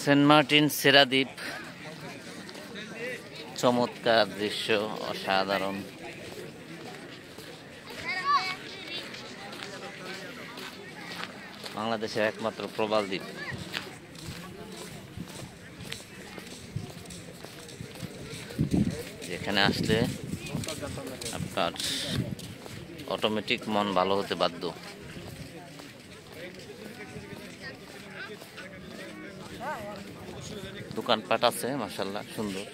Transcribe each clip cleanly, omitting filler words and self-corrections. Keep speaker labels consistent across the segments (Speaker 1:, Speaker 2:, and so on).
Speaker 1: Saint Martin সেরাদ্বীপ, চমৎকার দৃশ্য, অসাধারণ। বাংলাদেশের একমাত্র প্রবাল দ্বীপ। যেখানে আসলে আপনার অটোমেটিক মন ভালো হতে বাধ্য। দোকানপাট আছে মাশাআল্লাহ, সুন্দর।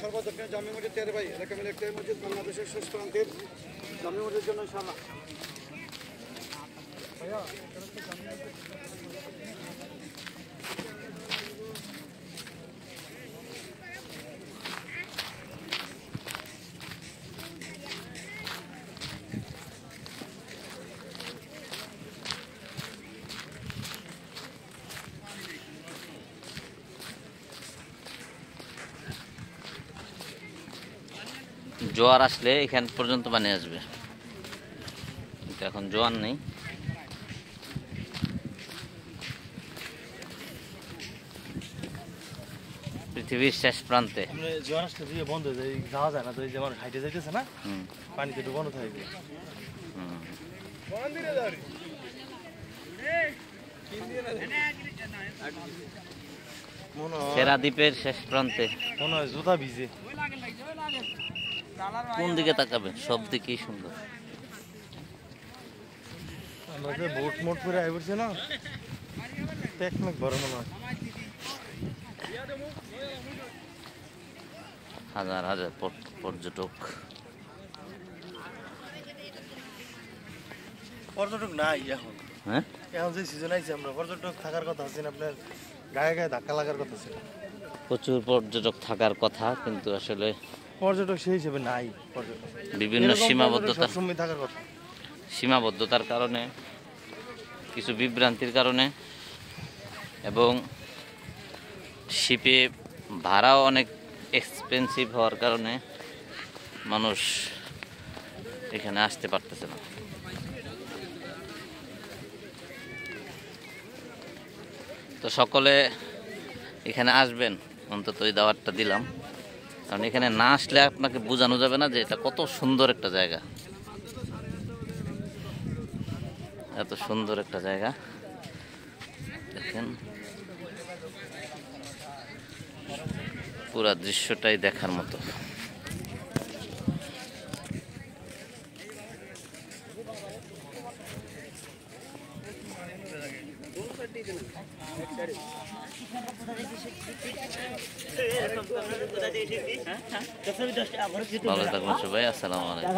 Speaker 2: সর্বদক্ষিণ জামি মসজিদ তেরে ভাই এলাকা মিলে একটাই মসজিদ, বাংলাদেশের শেষ প্রান্তের জামি মসজিদের জন্য ইনশাআল্লাহ। ভাইয়া
Speaker 1: জোয়ার আসলে এখান পর্যন্ত পানি আসবে, কিন্তু এখন জোয়ার নেই। পৃথিবীর শেষ প্রান্তে
Speaker 2: জোয়ার আসলে বন্ধ হয়ে যায়, যাওয়া যায় না। তো এই যে আমার হাইটে যাইতেছে না, পানিতে একটু বন্ধ থাকে।
Speaker 1: সেরাদ্বীপের শেষ প্রান্তে
Speaker 2: মনে হয় জুতা ভিজে।
Speaker 1: কোন দিকে তাকাবে? সব দিকেই সুন্দর।
Speaker 2: আমরা যে বোট মোট করে আই পড়ছে না, টেকনিক বড় মনে হয়।
Speaker 1: হাজার হাজার পর্যটক।
Speaker 2: পর্যটক নাই এখন।
Speaker 1: হ্যাঁ,
Speaker 2: এখন যে সিজন আইছে আমরা, পর্যটক থাকার কথা আছে না, আপনার গায়ে গায়ে ধাক্কা লাগার কথা ছিল।
Speaker 1: প্রচুর পর্যটক থাকার কথা, কিন্তু আসলে
Speaker 2: পর্যটক সেই হিসেবে নাই।
Speaker 1: বিভিন্ন সীমাবদ্ধতার কারণে, কিছু বিভ্রান্তির কারণে, এবং শিপে ভাড়াও অনেক এক্সপেন্সিভ হওয়ার কারণে মানুষ এখানে আসতে পারতেছে না। তো সকলে এখানে আসবেন, অন্তত এই দাওয়াতটা দিলাম। কারণ এখানে না আসলে আপনাকে বোঝানো যাবে না যে এটা কত সুন্দর একটা জায়গা। এত সুন্দর একটা জায়গা দেখেন, পুরা দৃশ্যটাই দেখার মতো। ভালো থাকবেন সবাই, আসসালামু আলাইকুম।